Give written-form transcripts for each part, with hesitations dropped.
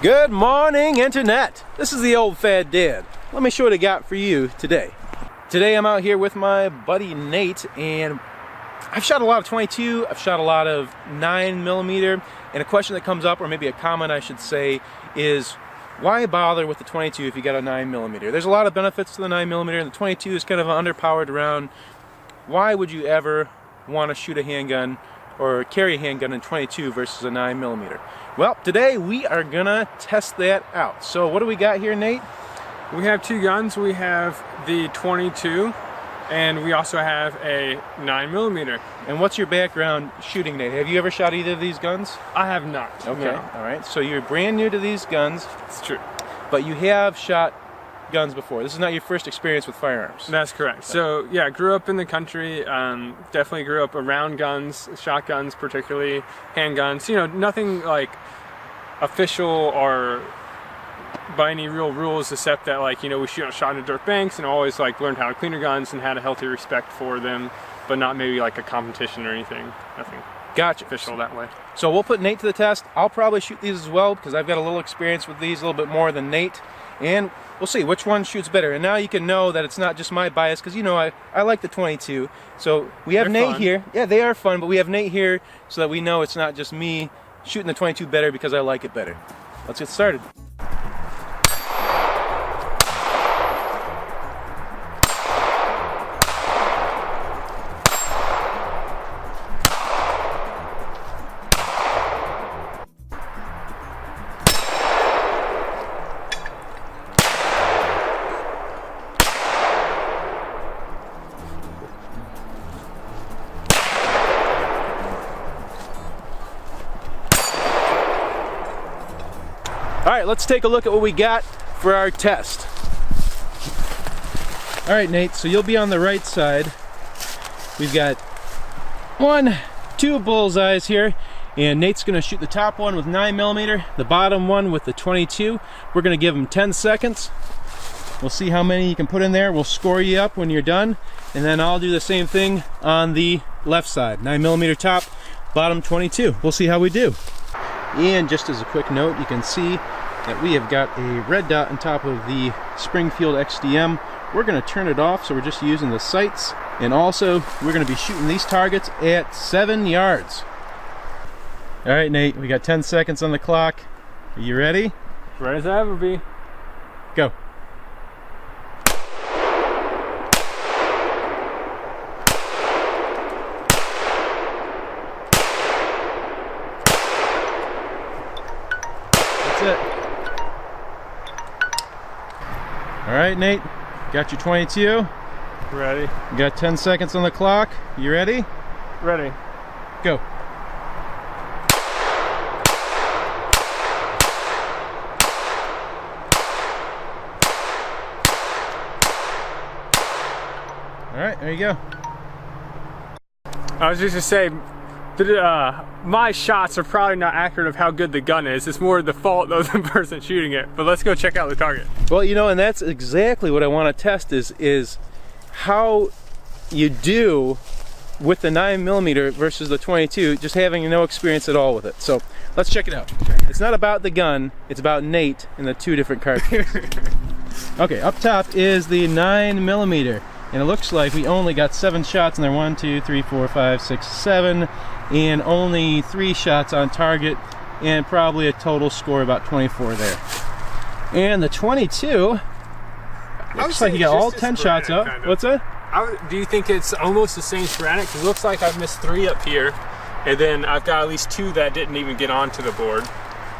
Good morning, Internet. This is the old fat dad. Let me show what I got for you today. Today I'm out here with my buddy Nate, and I've shot a lot of 22, I've shot a lot of 9mm, and a question that comes up, or maybe a comment I should say, is why bother with the 22 if you got a 9mm? There's a lot of benefits to the 9mm, and the 22 is kind of an underpowered round. Why would you ever want to shoot a handgun or carry a handgun in 22 versus a 9mm? Well, today we are gonna test that out. So what do we got here, Nate? We have two guns. We have the 22 and we also have a 9mm. And what's your background shooting, Nate? Have you ever shot either of these guns? I have not. Okay, no. All right. So you're brand new to these guns. It's true. But you have shot guns before. This is not your first experience with firearms. That's correct. So yeah, I grew up in the country, definitely grew up around guns, shotguns particularly, handguns, you know, nothing like official or by any real rules except that, like, you know, we shot in dirt banks and always like learned how to clean our guns and had a healthy respect for them, but not maybe like a competition or anything. Nothing gotcha. Official that way. So we'll put Nate to the test. I'll probably shoot these as well because I've got a little experience with these, a little bit more than Nate, and we'll see which one shoots better. And now you can know that it's not just my bias, because you know I like the 22. So we have Nate here. Yeah, they are fun, but we have Nate here so that we know it's not just me shooting the 22 better because I like it better. Let's get started. All right, let's take a look at what we got for our test. All right, Nate, so you'll be on the right side. We've got two bullseyes here, and Nate's gonna shoot the top one with 9mm, the bottom one with the 22. We're gonna give him 10 seconds. We'll see how many you can put in there. We'll score you up when you're done, and then I'll do the same thing on the left side. 9mm top, bottom 22. We'll see how we do. And just as a quick note, you can see that we have got a red dot on top of the Springfield XDM. We're going to turn it off, so we're just using the sights. And also, we're going to be shooting these targets at 7 yards. All right, Nate, we got 10 seconds on the clock. Are you ready? Ready as I ever be. Go. That's it. All right, Nate, got your 22. Ready. You got 10 seconds on the clock. You ready? Ready. Go. All right, there you go. I was just gonna say, my shots are probably not accurate of how good the gun is. It's more the fault of the person shooting it. But let's go check out the target. Well, you know, and that's exactly what I want to test is how you do with the 9mm versus the 22, just having no experience at all with it. So let's check it out. It's not about the gun, it's about Nate and the two different cartridges. Okay, up top is the 9mm. And it looks like we only got 7 shots in there. 1, 2, 3, 4, 5, 6, 7. And only 3 shots on target. And probably a total score about 24 there. And the 22, looks like you got all 10 shots up. Kind of. What's that? Do you think it's almost the same sporadic? Because it looks like I've missed 3 up here. And then I've got at least 2 that didn't even get onto the board.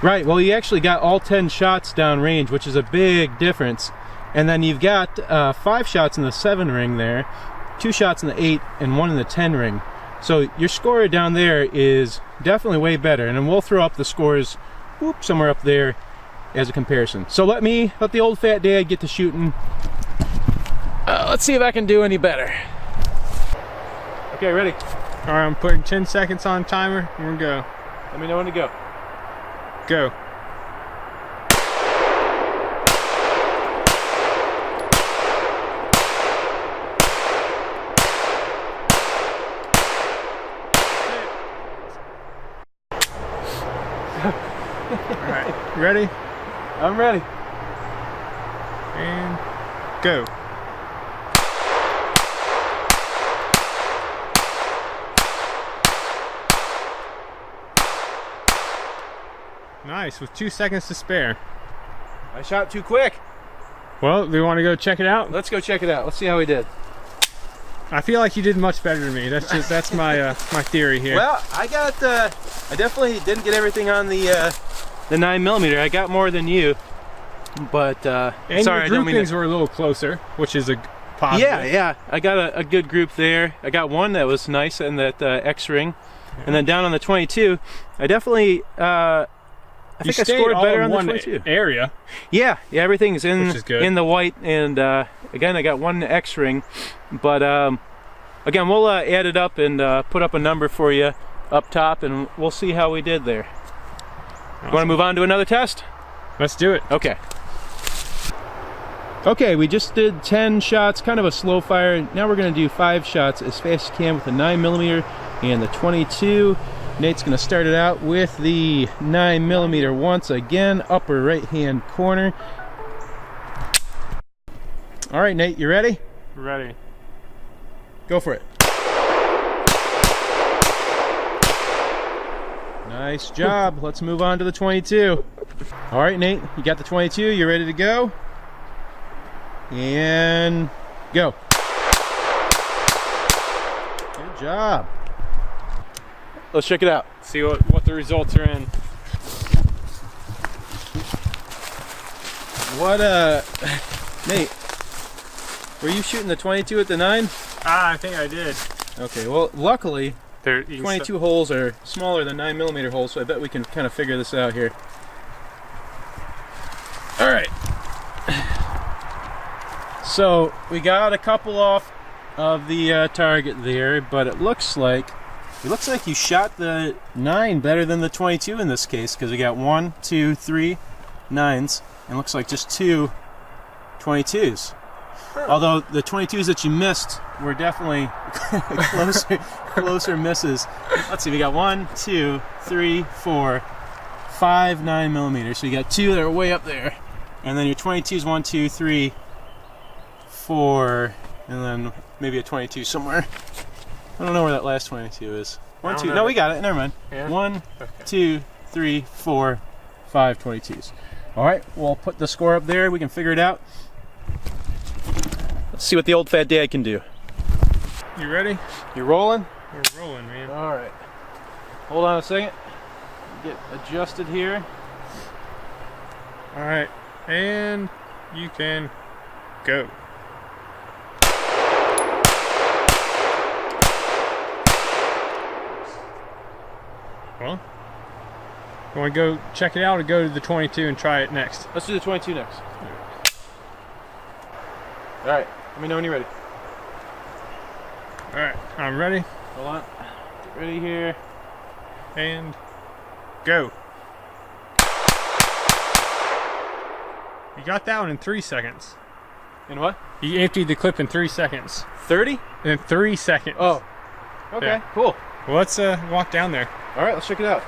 Right, well, you actually got all 10 shots down range, which is a big difference. And then you've got 5 shots in the 7 ring there, 2 shots in the 8, and 1 in the 10 ring. So your score down there is definitely way better. And then we'll throw up the scores somewhere up there as a comparison. So let the old fat dad get to shooting. Let's see if I can do any better. Okay, ready? All right, I'm putting 10 seconds on timer. We're gonna go. Let me know when to go. Go. Alright, ready? I'm ready. And go. Nice, with 2 seconds to spare. I shot too quick. Well, do we want to go check it out? Let's go check it out. Let's see how we did. I feel like you did much better than me. That's my my theory here. Well, I definitely didn't get everything on the 9mm. I got more than you, but and sorry, your I don't mean groupings to... were a little closer, which is a positive. Yeah. I got a good group there. I got one that was nice in that X-ring, and then down on the 22, I definitely I think I scored better on the 22 area. Yeah, everything's in the white, and again I got one X-ring, but again we'll add it up and put up a number for you up top, and we'll see how we did there. Awesome. Want to move on to another test? Let's do it. Okay. Okay, we just did 10 shots, kind of a slow fire. Now we're going to do 5 shots as fast as you can with the 9mm and the 22. Nate's going to start it out with the 9mm once again, upper right hand corner. All right, Nate, you ready? Ready. Go for it. Nice job. Let's move on to the 22. All right, Nate, you got the 22. You ready to go? And go. Good job. Let's check it out. See what the results are in. What Nate, were you shooting the 22 at the 9? Ah, I think I did. Okay, well luckily 22 holes are smaller than 9mm holes, so I bet we can kind of figure this out here. All right. So we got a couple off of the target there, but it looks like you shot the 9 better than the 22 in this case, because we got 1, 2, 3 9s, and looks like just 2 22s. Although the 22s that you missed were definitely closer misses. Let's see, we got 1, 2, 3, 4, 5 9mm. So you got 2 that are way up there, and then your 22s 1, 2, 3, 4, and then maybe a 22 somewhere. I don't know where that last 22 is. 1, 2. No, we got it. Never mind. Yeah? 1, 2, 3, 4, 5 22s. All right, we'll put the score up there. We can figure it out. Let's see what the old fat dad can do. You ready? You rolling? We're rolling, man. All right. Hold on a second. Get adjusted here. All right, and you can go. Well, you want to go check it out or go to the 22 and try it next? Let's do the 22 next. All right, let me know when you're ready. All right, I'm ready. Hold on. Get ready here. And go. You got that one in 3 seconds. In what? You emptied the clip in 3 seconds. 30? In 3 seconds. Oh. Okay, yeah. Cool. Well, let's walk down there. All right, let's check it out.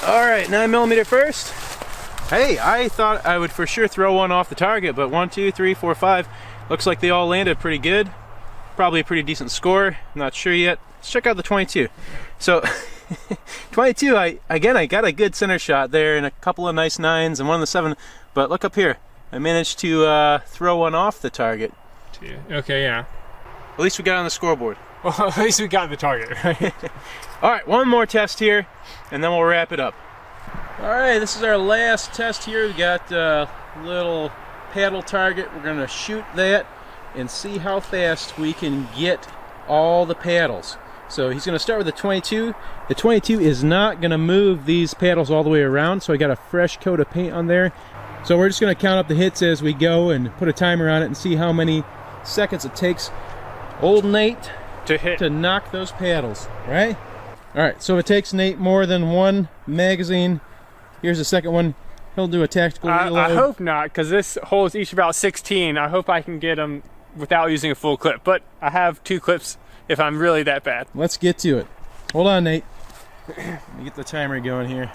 All right, 9mm first. Hey, I thought I would for sure throw one off the target, but 1, 2, 3, 4, 5. Looks like they all landed pretty good. Probably a pretty decent score. I'm not sure yet. Let's check out the 22. So, 22, I got a good center shot there and a couple of nice 9s and one of the 7, but look up here. I managed to throw one off the target. Okay, yeah. At least we got on the scoreboard. Well, at least we got the target, right? All right, one more test here, and then we'll wrap it up. All right, this is our last test here. We got a little paddle target. We're gonna shoot that and see how fast we can get all the paddles. So he's gonna start with the 22. The 22 is not gonna move these paddles all the way around, so I got a fresh coat of paint on there. So we're just gonna count up the hits as we go and put a timer on it and see how many seconds it takes old Nate to knock those paddles, right? All right, so if it takes Nate more than one magazine, here's the second one. He'll do a tactical reload. I hope not, because this hole is each about 16. I hope I can get them without using a full clip, but I have 2 clips if I'm really that bad. Let's get to it. Hold on, Nate. Let me get the timer going here.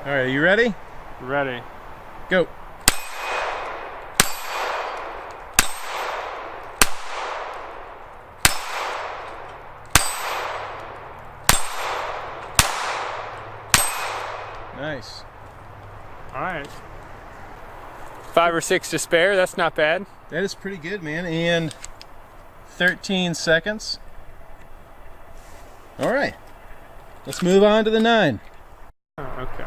All right, are you ready? Ready. Go. Nice. All right. 5 or 6 to spare. That's not bad. That is pretty good, man. And 13 seconds. All right. Let's move on to the 9. Oh, okay.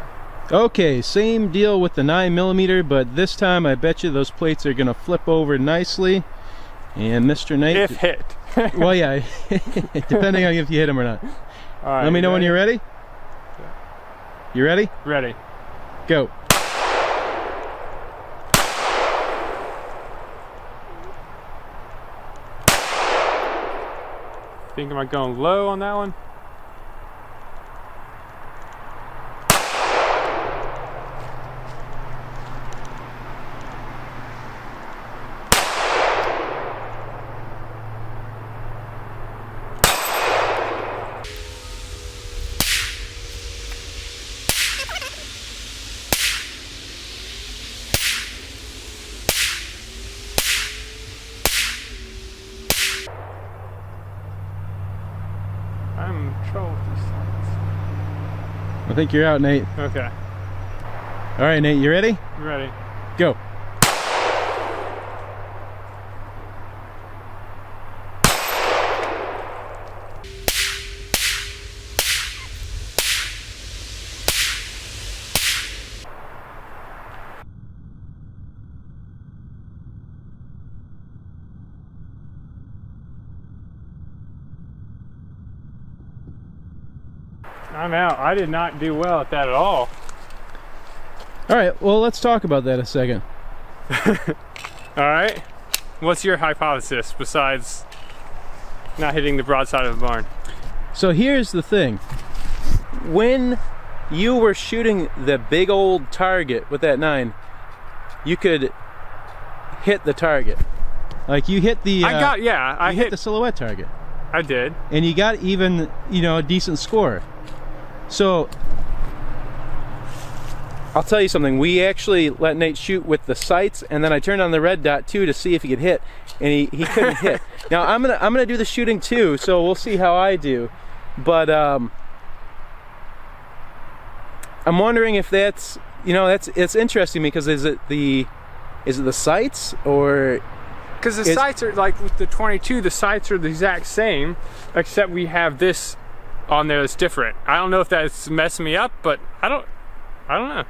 Okay, same deal with the 9mm, but this time I bet you those plates are gonna flip over nicely. And Mr. Knight, If hit. well, yeah, depending on if you hit them or not. All right, Let me know when you're ready. You ready? Ready. Go. Think am I going low on that one? I'm in trouble with these things. I think you're out, Nate. Okay. All right, Nate, you ready? Ready. Go. I'm out. I did not do well at that at all. All right, well, let's talk about that a second. All right. What's your hypothesis besides not hitting the broadside of the barn? So here's the thing. When you were shooting the big old target with that 9, you could hit the target. Like you hit the I hit the silhouette target. I did. And you got even, a decent score. So I'll tell you something. We actually let Nate shoot with the sights, and then I turned on the red dot too to see if he could hit, and he couldn't hit. Now I'm gonna do the shooting too, so we'll see how I do. But I'm wondering if that's it's interesting because is it the sights or? Because the sights are like with the 22, the sights are the exact same, except we have this on there that's different. I don't know if that's messing me up, but I don't know.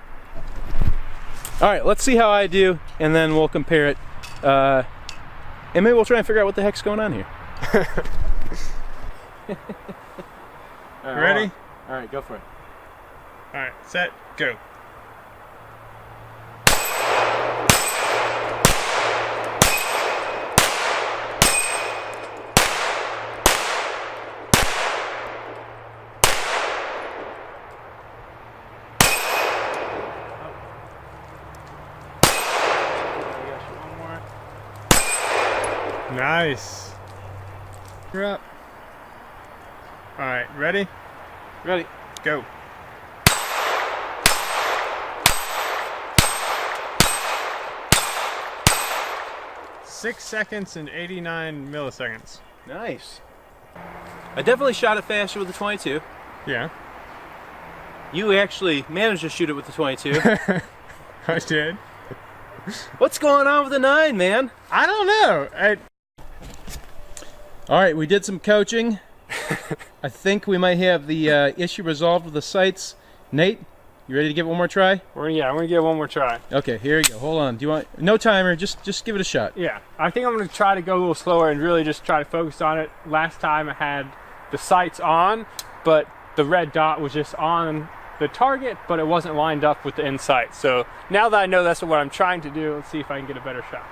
All right, let's see how I do, and then we'll compare it. And maybe we'll try and figure out what the heck's going on here. Ready? All right, go for it. All right, set, go. Nice. You're up. All right, ready? Ready. Go. Six seconds and 89 milliseconds. Nice. I definitely shot it faster with the 22. Yeah. You actually managed to shoot it with the 22. I did. What's going on with the 9, man? I don't know. All right, we did some coaching. I think we might have the issue resolved with the sights. Nate, you ready to give it one more try? I'm gonna give it one more try. Okay, here we go. Hold on. Do you want no timer? Just give it a shot. Yeah, I think I'm gonna try to go a little slower and really just try to focus on it. Last time I had the sights on, but the red dot was just on the target, but it wasn't lined up with the in sight. So now that I know that's what I'm trying to do, let's see if I can get a better shot.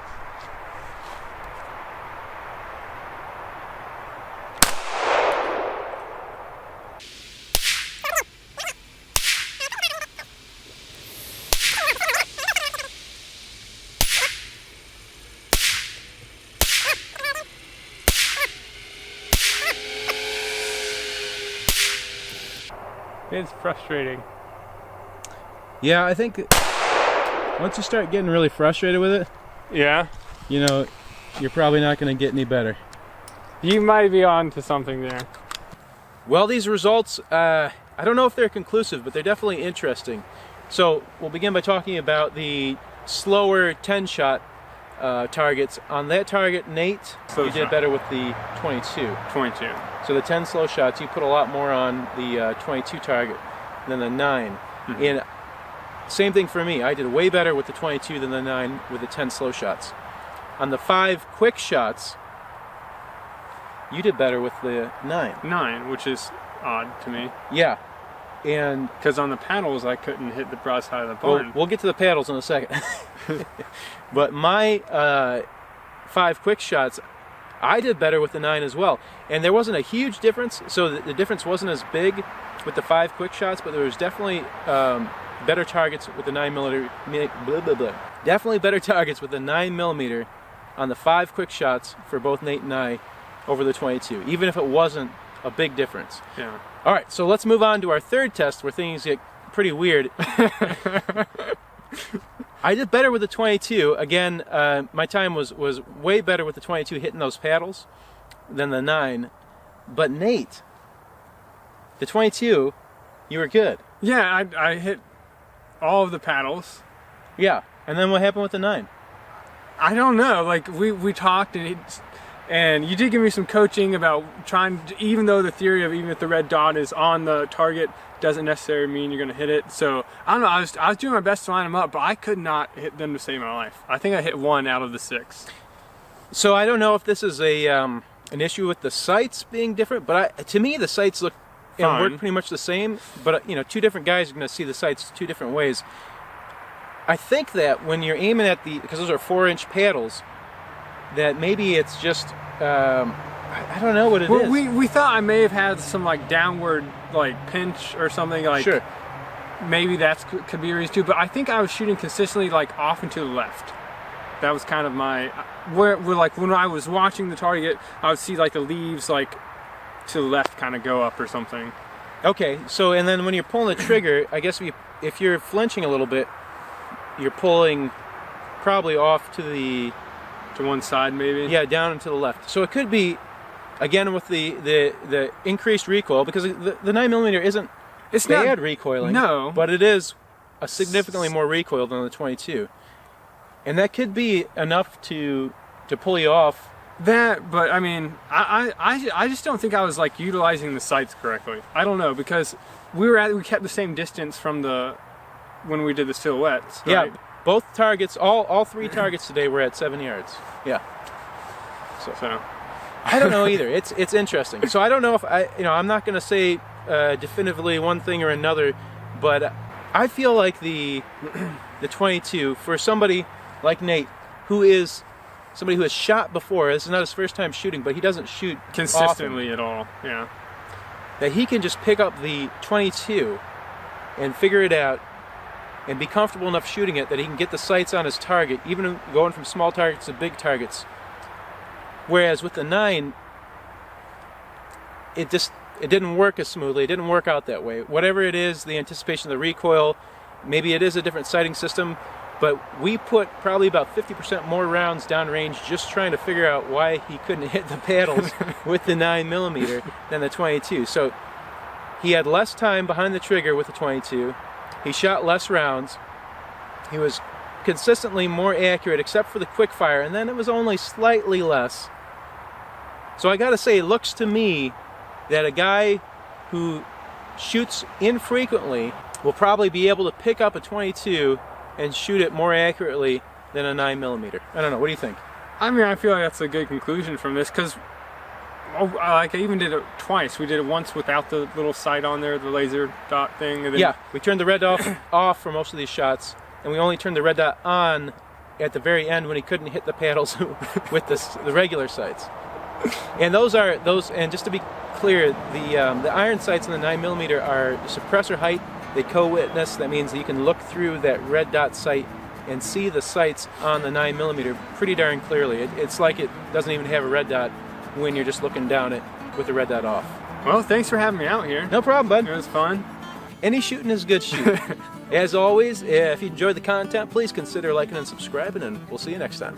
It's frustrating. Yeah, I think once you start getting really frustrated with it, Yeah. you know, you're probably not going to get any better. You might be on to something there. Well, these results, I don't know if they're conclusive, but they're definitely interesting. So we'll begin by talking about the slower 10-shot targets. On that target, Nate, you did better with the 22. 22. So the 10 slow shots, you put a lot more on the 22 target than the 9. Mm-hmm. And same thing for me. I did way better with the 22 than the 9 with the 10 slow shots. On the 5 quick shots, you did better with the 9. 9, which is odd to me. Yeah. And because on the paddles, I couldn't hit the broadside of the Well, barn. we'll get to the paddles in a second. But my 5 quick shots, I did better with the 9 as well. And there wasn't a huge difference, so the difference wasn't as big with the 5 quick shots, but there was definitely better targets with the 9mm. Definitely better targets with the 9mm on the 5 quick shots for both Nate and I over the 22, even if it wasn't a big difference. Yeah. All right, so let's move on to our third test where things get pretty weird. I did better with the 22. Again, my time was way better with the 22 hitting those paddles than the 9. But Nate, the 22, you were good. Yeah, I hit all of the paddles. Yeah, and then what happened with the 9? I don't know. Like we talked and you did give me some coaching about trying to, even though the theory of even if the red dot is on the target doesn't necessarily mean you're going to hit it. So I don't know. I was doing my best to line them up, but I could not hit them to save my life. I think I hit 1 out of the 6. So I don't know if this is a an issue with the sights being different, but to me the sights look and work pretty much the same. But you know, 2 different guys are going to see the sights 2 different ways. I think that when you're aiming at because those are 4-inch paddles, that maybe it's just I don't know what it is. We thought I may have had some like downward like pinch or something like. Sure. Maybe that could be a reason too, but I think I was shooting consistently like off and to the left. That was kind of my where like when I was watching the target, I would see like the leaves like to the left kind of go up or something. Okay, so and then when you're pulling the trigger, I guess if you're flinching a little bit, you're pulling probably off to the to one side maybe. Yeah, down and to the left. So it could be again with the increased recoil because the 9mm isn't bad recoiling. No, but it is a significantly more recoil than the 22, and that could be enough to pull you off. That, but I mean, I just don't think I was like utilizing the sights correctly. I don't know because we kept the same distance from when we did the silhouettes. Right? Yeah, both targets, all 3 targets today were at 7 yards. Yeah. So. I don't know either. It's interesting. So I don't know if I'm not going to say definitively one thing or another, but I feel like the 22 for somebody like Nate, who is somebody who has shot before. This is not his first time shooting, but he doesn't shoot consistently often, at all. Yeah. That he can just pick up the 22 and figure it out and be comfortable enough shooting it that he can get the sights on his target, even going from small targets to big targets. Whereas with the 9, it didn't work as smoothly. It didn't work out that way. Whatever it is, the anticipation of the recoil, maybe it is a different sighting system, but we put probably about 50% more rounds downrange just trying to figure out why he couldn't hit the paddles with the 9mm than the 22. So he had less time behind the trigger with the 22. He shot less rounds. He was consistently more accurate except for the quick fire, and then it was only slightly less. So I gotta say, it looks to me that a guy who shoots infrequently will probably be able to pick up a 22 and shoot it more accurately than a 9mm. I don't know, what do you think? I mean, I feel like that's a good conclusion from this because like I even did it twice. We did it once without the little sight on there, the laser dot thing. And then yeah, we turned the red off for most of these shots, and we only turned the red dot on at the very end when he couldn't hit the paddles with the regular sights. And and just to be clear, the iron sights in the 9mm are suppressor height. They co-witness. That means that you can look through that red dot sight and see the sights on the 9mm pretty darn clearly. It's like it doesn't even have a red dot when you're just looking down it with the red dot off. Well, thanks for having me out here. No problem, bud. It was fun. Any shooting is good shooting. As always, if you enjoyed the content, please consider liking and subscribing, and we'll see you next time.